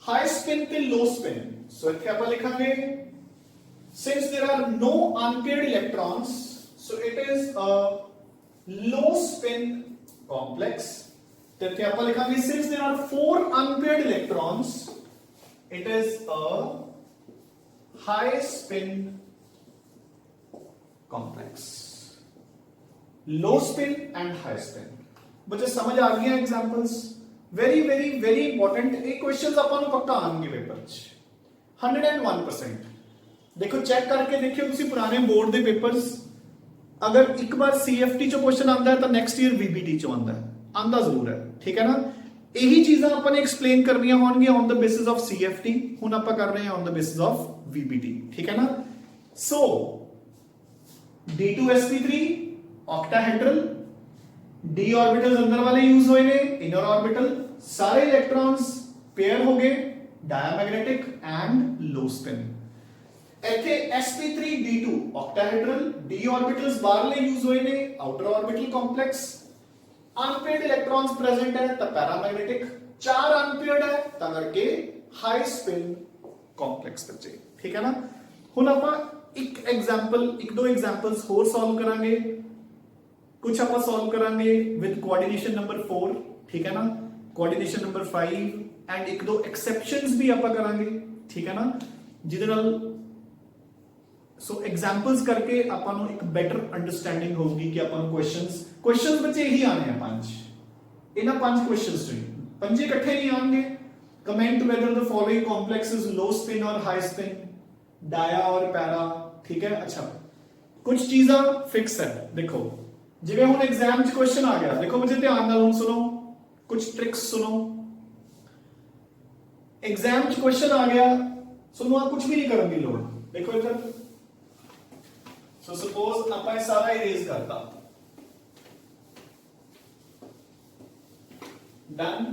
हाई स्पिन ते लो spin, सो इथे आप लिखेंगे since there are no unpaired electrons, so it is a low spin complex। तो इथे आप लिखेंगे since there are 4 unpaired electrons, it is a high spin complex, low spin and high spin. बच्चे समझ आ गया examples, very very very important, एक questions अपन पक्का आएंगे पेपर च 101%। देखो चेक करके देखियो तुसी पुराने बोर्ड दे पेपर्स, अगर एक बार CFT चो क्वेश्चन आंदा है तो नेक्स्ट ईयर VBT चो आंदा जरूर है, ठीक है ना। यही चीजां अपन एक्सप्लेन करनियां होंगी on the basis of CFT, हुन अपन कर रहे हैं on the basis of VBT, ठीक है ना। सो D2sp3 ऑक्टाहेड्रल, d ऑर्बिटल्स अंदर वाले यूज हुए ने, इनर ऑर्बिटल सारे इलेक्ट्रॉन्स पेयर हो गए, डायमैग्नेटिक एंड लो स्पिन। ਇੱਥੇ sp3d2 ऑक्टाहेड्रल, d ऑर्बिटल्स बाहरले यूज हुए ने, outer orbital complex, unpaired electrons present है तो पैरामैग्नेटिक, 4 अनपेयर्ड है तो करके हाई स्पिन कॉम्प्लेक्स बच्चे, ठीक है ना। हुन ਆਪਾਂ एक एग्जांपल एक दो एग्जांपल्स होर सॉल्व करांगे, कुछ आप सॉल्व करांगे विद कोऑर्डिनेशन नंबर 4, ठीक है ना, कोऑर्डिनेशन नंबर 5 एंड एक दो एक्सेप्शंस भी आप करांगे, ठीक है ना, जिहदे नाल सो एग्जांपल्स करके ਆਪਾਂ ਨੂੰ ਇੱਕ ਬੈਟਰ ਅੰਡਰਸਟੈਂਡਿੰਗ ਹੋਊਗੀ ਕਿ ਆਪਾਂ ਨੂੰ क्वेश्चंस बच्चे यही आने हैं 5, ਇਹਨਾਂ 5 क्वेश्चंस ਤੋਂ ਪੰਜੇ ਇਕੱਠੇ ਨਹੀਂ ਆਣਗੇ। Comment whether the following complex is low spin or high spin, dia और पैरा, ठीक है। अच्छा कुछ चीज़ां फिक्स है, देखो जिवें हुण एग्जाम च क्वेश्चन आ गया, देखो मुझे ध्यान नाल हुण सुनो, कुछ ट्रिक्स सुनो। एग्जाम च क्वेश्चन आ गया, सुनो आप कुछ भी नहीं करने की लोड़, देखो इधर। सो सपोज आप सारा इरेज करता, डन,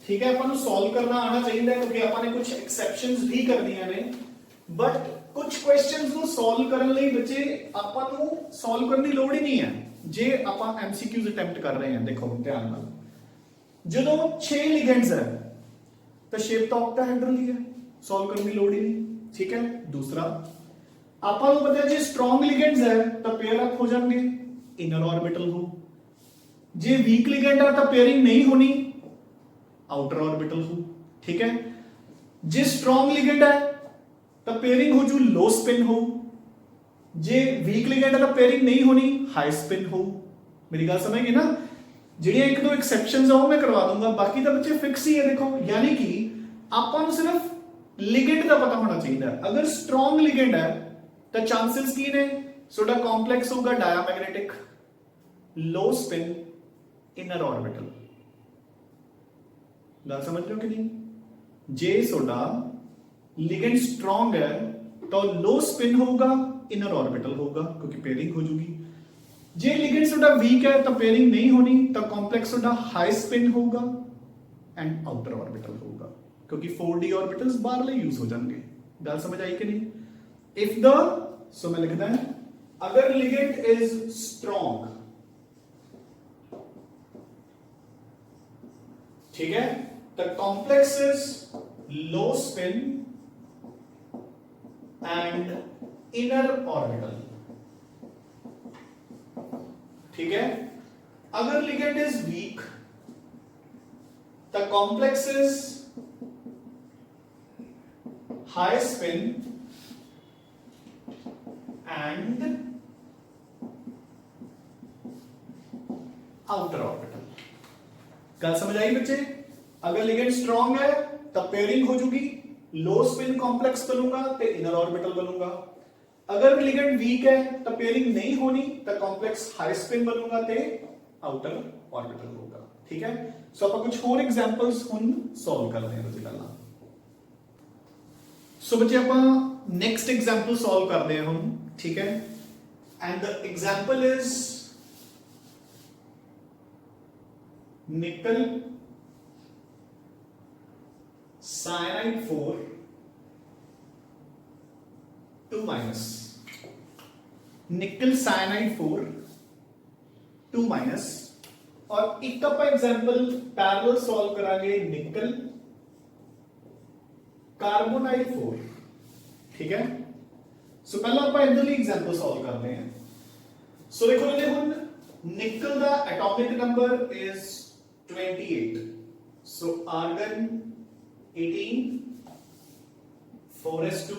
ठीक है। अपन सॉल्व करना आना चाहिए क्योंकि अपन ने कुछ एक्सेप्शंस भी करनियां ने, बट कुछ क्वेश्चंस ਨੂੰ सॉल्व ਕਰਨ ਲਈ ਬੱਚੇ ਆਪਾਂ ਨੂੰ सॉल्व ਕਰਨ ਦੀ ਲੋੜ ਹੀ नहीं है। जे ਆਪਾਂ MCQs अटेम्प्ट कर रहे हैं, देखो ध्यान नाल, ਜਦੋਂ 6 लिगेंड्स है तो शेप तो ऑक्टाहेड्रल ही है, सॉल्व करने की लोड़ ही नहीं, ठीक है। दूसरा ਆਪਾਂ ਨੂੰ पता है जे स्ट्रॉन्ग लिगेंड्स है तो पेयर अप हो जाएंगे, इनर ऑर्बिटल हो, जे वीक लिगेंड है तो पेयरिंग नहीं होनी, आउटर ऑर्बिटल हो, ठीक है। जे स्ट्रॉन्ग लिगेंड है तो पेयरिंग हो जो लो स्पिन हो, जे वीक लिगेंड है तो पेयरिंग नहीं होनी, हाई स्पिन हो। मेरी गल समझ गए ना, ਜਿਹੜੀਆਂ एक दो एक्सेप्शंस ਆ ਉਹ मैं करवा दूंगा, बाकी तो बच्चे फिक्स ही है। देखो यानी कि ਆਪਾਂ ਨੂੰ सिर्फ लिगेंड का पता होना चाहिए। अगर स्ट्रॉन्ग लिगेंड है तो चांसेस की ने सोडा कॉम्प्लेक्स होगा डायमैग्नेटिक, लो स्पिन, इनर ऑर्बिटल। गल समझ रहे हो कि नहीं? जे सोडा लिगेंड स्ट्रॉन्ग है तो लो स्पिन होगा, इनर ऑर्बिटल होगा क्योंकि पेयरिंग हो जाएगी। जे लिगेंड सोडा वीक है तो पेयरिंग नहीं होनी, तो कॉम्प्लेक्स सोडा हाई स्पिन होगा एंड आउटर ऑर्बिटल होगा क्योंकि 4d ऑर्बिटल्स बाहरले यूज हो जाएंगे। गल समझ आई कि नहीं? इफ द, सो मैं लिखता है, अगर लिगेंड इज स्ट्रॉन्ग, ठीक है, the complex is low spin and inner orbital, ठीक है। अगर ligand is weak, the complex is high spin and outer orbital। गल समझ आई बच्चे? अगर लिगेंड स्ट्रॉन्ग है तो पेयरिंग हो जाएगी, लो स्पिन कॉम्प्लेक्स बनूंगा तो इनर ऑर्बिटल बनूंगा। अगर लिगेंड वीक है तो पेयरिंग नहीं होनी, तो कॉम्प्लेक्स हाई स्पिन बनूंगा तो आउटर ऑर्बिटल होगा, ठीक है। सो आप कुछ और एग्जांपल्स हुन सॉल्व कर रहे हैं बच्चे पहला। सो बच्चे आप नेक्स्ट एग्जांपल सॉल्व कर रहे हैं हम, ठीक है। एंड द एग्जांपल इज निकल cyanide 4 2 minus, निकल साइनाइड 4 2 माइनस। और एक आप एग्जांपल पैरेलल सॉल्व करांगे निकल कार्बोनाइल 4, ठीक है। सो पहला आप इधरली एग्जांपल सॉल्व करते हैं। सो देखो हुन निकल दा atomic number is 28, so argon 18, 4s2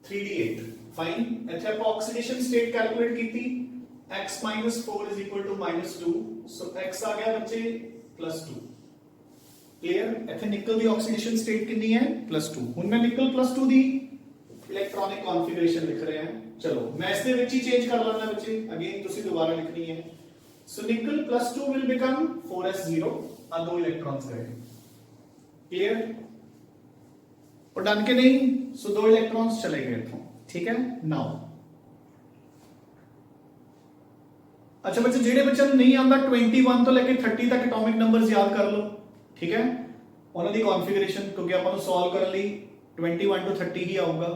3d8। Fine, इथे आप ऑक्सीडेशन स्टेट कैलकुलेट की थी, x - 4 = -2, सो x आ गया बच्चे +2। क्लियर? इथे निकल दी ऑक्सीडेशन स्टेट कितनी है? +2। हुन मैं निकल +2 दी इलेक्ट्रॉनिक कॉन्फ़िगरेशन लिख रहे हैं। चलो मैं इसके विच ही चेंज कर लेना बच्चे, अगेन तुसी दोबारा लिखनी है। सो निकल +2 विल बिकम 4s0, आ दो इलेक्ट्रॉन्स गए। क्लियर? और डन के नहीं? सो दो इलेक्ट्रॉन्स चले गए इथों, ठीक है। नाउ अच्छा बच्चे, जेडे बच्चे नहीं आंदा 21 तो लेके 30 तक एटॉमिक नंबर्स याद कर लो, ठीक है। उन्हों दी कॉन्फ़िगरेशन क्योंकि अपन को सॉल्व करने लिए 21 to 30 ही आऊगा।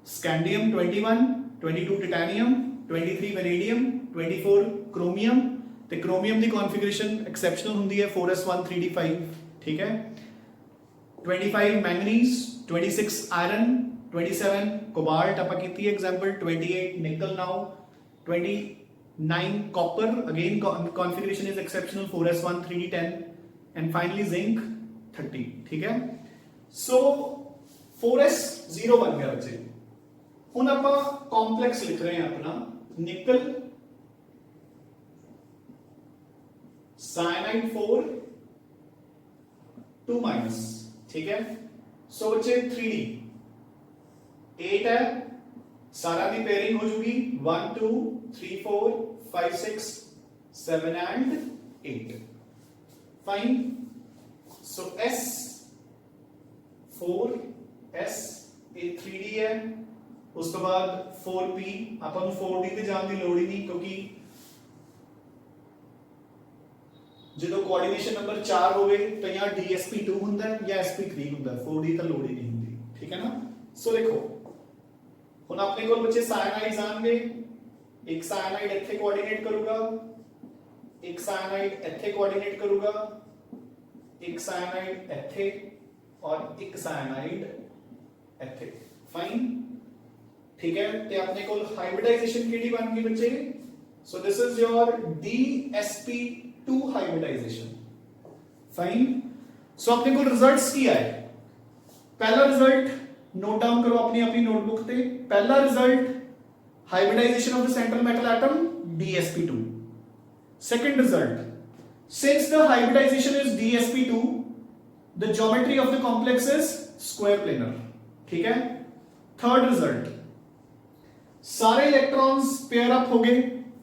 स्कैंडियम 21, 22 टिटेनियम, 23 वेनेडियम, 24 क्रोमियम, ते क्रोमियम दी कॉन्फ़िगरेशन एक्सेप्शनल हुंदी है 4s1 3d5, ठीक है। 25 मैंगनीज, 26 आयरन, 27 कोबाल्ट आपा कीती है एग्जांपल, 28 निकल now, 29 copper, again configuration is exceptional 4s1 3d10 and finally zinc 30, ठीक है। सो 4s0 बन गया बच्चे। हुन आपा कॉम्प्लेक्स लिख रहे हैं अपना निकल साइनाइड 4 2 माइनस, ठीक है। सो बच्चे 3d 8 है, सारा की पेयरिंग हो जाएगी 1 2 3 4 5 6 7 and 8। Fine, so s 4 s ये 3d है, उसके बाद 4p, अपन 4d ਤੇ ਜਾਣ ਦੀ ਲੋੜ ਹੀ ਨਹੀਂ क्योंकि ਜਦੋਂ ਕੋਆਰਡੀਨੇਸ਼ਨ ਨੰਬਰ 4 ਹੋਵੇ ਤਾਂ ਜਾਂ dsp2 ਹੁੰਦਾ ਹੈ ਜਾਂ sp3 ਹੁੰਦਾ ਹੈ, 4d ਤਾਂ ਲੋੜ ਹੀ ਨਹੀਂ ਹੁੰਦੀ, ठीक है ना। सो देखो ਹੁਣ ਆਪਣੇ ਕੋਲ ਬੱਚੇ ਸਾਇਨਾइड्स ਆਣਗੇ एक साइनाइड ਇੱਥੇ ਕੋਆर्डिनेट करूंगा, एक साइनाइड ਇੱਥੇ कोआर्डिनेट करूंगा, एक साइनाइड ਇੱਥੇ और एक साइनाइड ਇੱਥੇ। फाइन, ठीक है। ते अपने को हाइब्रिडाइजेशन केड़ी बन गई बच्चे? So this is your DsP2 hybridization. Fine, so अपने को रिजल्ट्स की आए। पहला रिजल्ट नोट डाउन करो अपनी नोटबुक पे। पहला result hybridisation of the central metal atom DsP2। Second result, since the hybridisation is DsP2 the geometry of the complex is square planar. ठीक है। थर्ड रिजल्ट, सारे इलेक्ट्रॉन्स पेयर अप हो गए।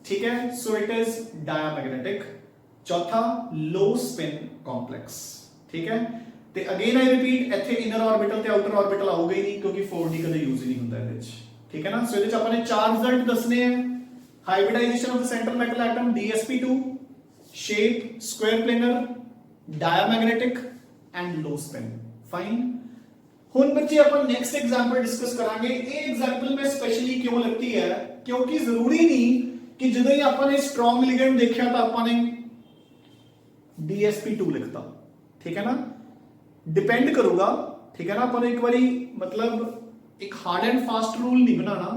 ठीक है, सो इट इज डायमैग्नेटिक। चौथा, लो spin complex. ठीक है, ਤੇ ਅਗੇਨ ਆਈ ਰਿਪੀਟ, ਇੱਥੇ ਇਨਰ ਆਰਬਿਟਲ ਤੇ ਆਊਟਰ ਆਰਬਿਟਲ ਆਊਗਾ ਹੀ ਨਹੀਂ ਕਿਉਂਕਿ 4D ਕਦੇ ਯੂਜ਼ ਹੀ ਨਹੀਂ ਹੁੰਦਾ ਇਹਦੇ ਵਿੱਚ। ਠੀਕ ਹੈ ਨਾ। ਸੋ ਇਹਦੇ ਵਿੱਚ ਆਪਾਂ ਨੇ ਚਾਰ ਰਿਜ਼ਲਟ ਦੱਸਨੇ ਆ। Hybridization of the central metal atom DsP2, shape square planar, diamagnetic and low spin. Fine, ਹੁਣ ਬੱਚੇ ਆਪਾਂ ਨੈਕਸਟ ਐਗਜ਼ਾਮਪਲ ਡਿਸਕਸ ਕਰਾਂਗੇ। ਇਹ ਐਗਜ਼ਾਮਪਲ ਮੈਂ ਸਪੈਸ਼ਲੀ ਕਿਉਂ ਲਿੱਤੀ ਹੈ ਕਿਉਂਕਿ ਜ਼ਰੂਰੀ ਨਹੀਂ ਕਿ ਜਦੋਂ ਹੀ ਆਪਾਂ ਨੇ ਸਟਰੋਂਗ ਲਿਗੈਂਡ ਦੇਖਿਆ ਤਾਂ ਆਪਾਂ ਨੇ DsP2 ਲਿਖਤਾ। ਠੀਕ ਹੈ ਨਾ, डिपेंड करूंगा। ठीक है ना, अपन एक बारी मतलब एक हार्ड एंड फास्ट रूल नहीं बनाना।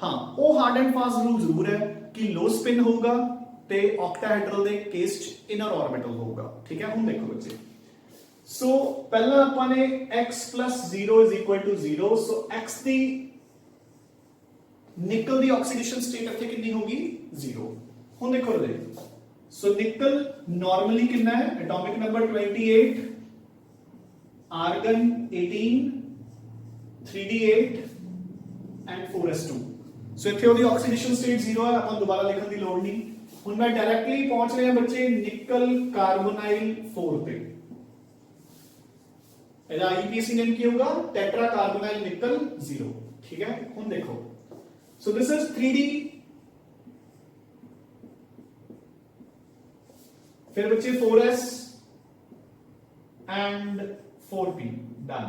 हाँ, वो हार्ड एंड फास्ट रूल जरूर है कि लो स्पिन होगा ते ऑक्टाहेड्रल दे केस च इनर ऑर्बिटल होगा। ठीक है, हुन देखो बच्चे। सो पहला अपन ने x + 0 = 0। सो x दी निकल दी ऑक्सीडेशन स्टेट इत्थे कितनी होगी? 0। हुन देखो रे, सो निकल नॉर्मली कितना है? Atomic number 28, argon 18, 3d8 and 4s2। So इत्थे ओदी ऑक्सीडेशन स्टेट 0 है, अपन दोबारा लिखण दी लोड़ नहीं। हुण मैं डायरेक्टली पहुंच रहे हैं बच्चे निकल कार्बोनाइल 4 पे। ਇਹਦਾ IUPAC नेम ਕੀ ਹੋਗਾ? टेट्रा कार्बोनाइल निकल 0। ठीक है, हुण देखो। सो दिस इज 3d, फिर बच्चे 4s एंड 4p डन।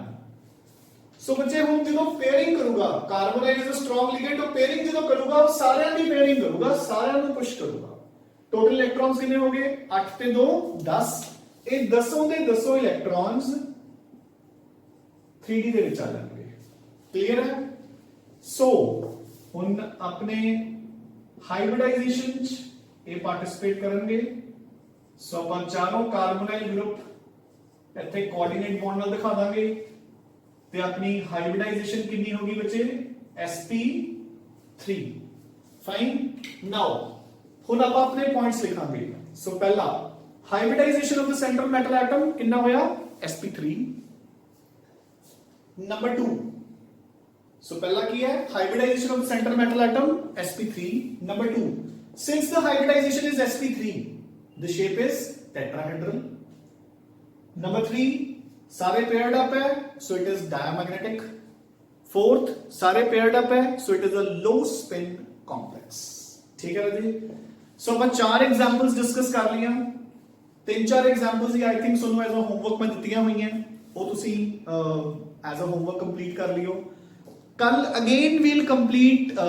सो बच्चे हम जो पेयरिंग करूंगा, carbonyl is a strong ligand, तो पेयरिंग जो करूंगा सारे की पेयरिंग करूंगा, सारे को पुश करूंगा। टोटल इलेक्ट्रॉन्स कितने हो गए? 8 ते 2 10। ये 10 दे 10 इलेक्ट्रॉन्स 3D दे विच आ जाएंगे। क्लियर है? सो हुन अपने हाइब्रिडाइजेशन च ये पार्टिसिपेट करेंगे। सो अपन चारों कार्बोनाइल ग्रुप ਇੱਥੇ ਕੋਆਰਡੀਨੇਟ ਬੌਂਡ ਨਾਲ ਦਿਖਾ ਦਾਂਗੇ ਤੇ ਆਪਣੀ ਹਾਈਬ੍ਰਿਡਾਈਜੇਸ਼ਨ ਕਿੰਨੀ ਹੋਗੀ ਬੱਚੇ? sp3। ਫਾਈਨ, ਨਾਓ ਹੁਣ ਆਪਾਂ ਆਪਣੇ ਪੁਆਇੰਟਸ ਲਿਖਾਂਗੇ। ਸੋ ਪਹਿਲਾ, hybridization of the central metal atom ਕਿੰਨਾ ਹੋਇਆ? sp3। ਨੰਬਰ 2, ਸੋ ਪਹਿਲਾ ਕੀ ਹੈ? Hybridization of the central metal atom sp3। Number 2, since the hybridization is sp3 the shape is tetrahedral। Number 3, सारे पेयर्ड अप है, so it is diamagnetic. Fourth, सारे paired up है, so it is a low spin complex. ठीक है जी। सो अपन 4 examples discuss कर लिया। 3-4 examples ही I think so now as a homework में दित्तियां हुई हैं, वो तुसी एज अ होमवर्क कंप्लीट कर लियो। कल again we'll complete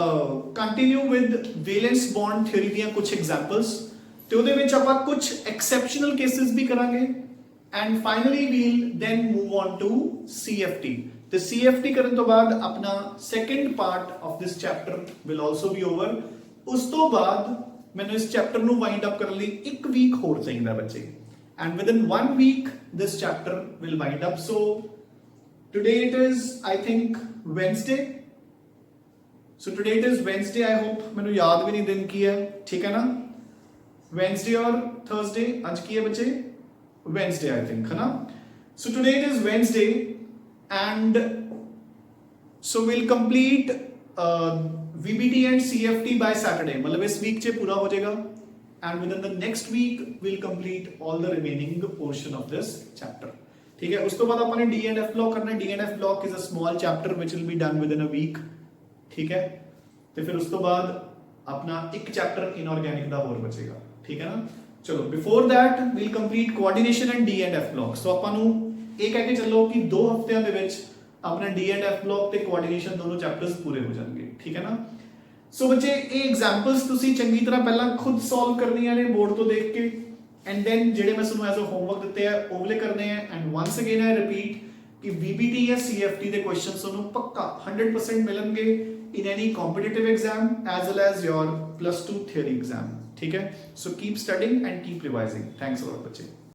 continue with valence bond theory दी कुछ एग्जांपल्स ते ओदे विच आपां कुछ एक्सेप्शनल केसेस भी करांगे। And finally we'll then move on to CFT। तो CFT करने तो बाद अपना second part of this chapter will also be over. उस तो बाद मैंने इस चैप्टर नु वाइंड अप करने लिए 1 वीक होर चाहिए बच्चे, and within 1 week this chapter will wind up. So today it is I think Wednesday. So today it is Wednesday. I hope मैंने याद भी नहीं दिन की है। ठीक है ना, वेडनेसडे और थर्सडे आज की है बच्चे? Wednesday I think, है ना। So today it is Wednesday and so we'll complete VBT and CFT by Saturday। मतलब इस वीक चे पूरा हो जाएगा and within the next week we'll complete all the remaining portion of this chapter। ठीक है, उस तो बाद अपन ने D and F block करना है। D and F block is a small chapter which will be done within a week। ठीक है, तो फिर उस तो बाद अपना एक चैप्टर इनऑर्गेनिक का और बचेगा। ठीक है ना। चलो before that we'll complete coordination and D and F block. So ਆਪਾਂ ਨੂੰ ਇਹ ਕਹਿ ਕੇ ਚੱਲੋ ਕਿ 2 ਹਫ਼ਤਿਆਂ ਦੇ ਵਿੱਚ ਆਪਣਾ D and F ब्लॉक ਤੇ ਕੋਆਰਡੀਨੇਸ਼ਨ ਦੋਨੋਂ ਚੈਪਟਰਸ ਪੂਰੇ ਹੋ ਜਾਣਗੇ। ਠੀਕ ਹੈ ਨਾ। ਸੋ ਬੱਚੇ ਇਹ ਐਗਜ਼ਾਮਪਲਸ ਤੁਸੀਂ ਚੰਗੀ ਤਰ੍ਹਾਂ ਪਹਿਲਾਂ ਖੁਦ ਸੋਲਵ ਕਰਨੀਆਂ ਨੇ ਬੋਰਡ ਤੋਂ ਦੇਖ ਕੇ, ਐਂਡ ਦੈਨ ਜਿਹੜੇ ਮੈਂ ਤੁਹਾਨੂੰ ਐਜ਼ ਅ ਹੋਮਵਰਕ ਦਿੱਤੇ ਆ ਉਹ ਵਾਲੇ ਕਰਨੇ ਆ। And once again I repeat ਕਿ VBT ਜਾਂ CFT ਦੇ ਕੁਐਸਚਨਸ ਤੁਹਾਨੂੰ ਪੱਕਾ 100% ਮਿਲਣਗੇ in any competitive exam as well as your +2 theory exam, ठीक है? So keep studying and keep revising. Thanks a lot बच्चे।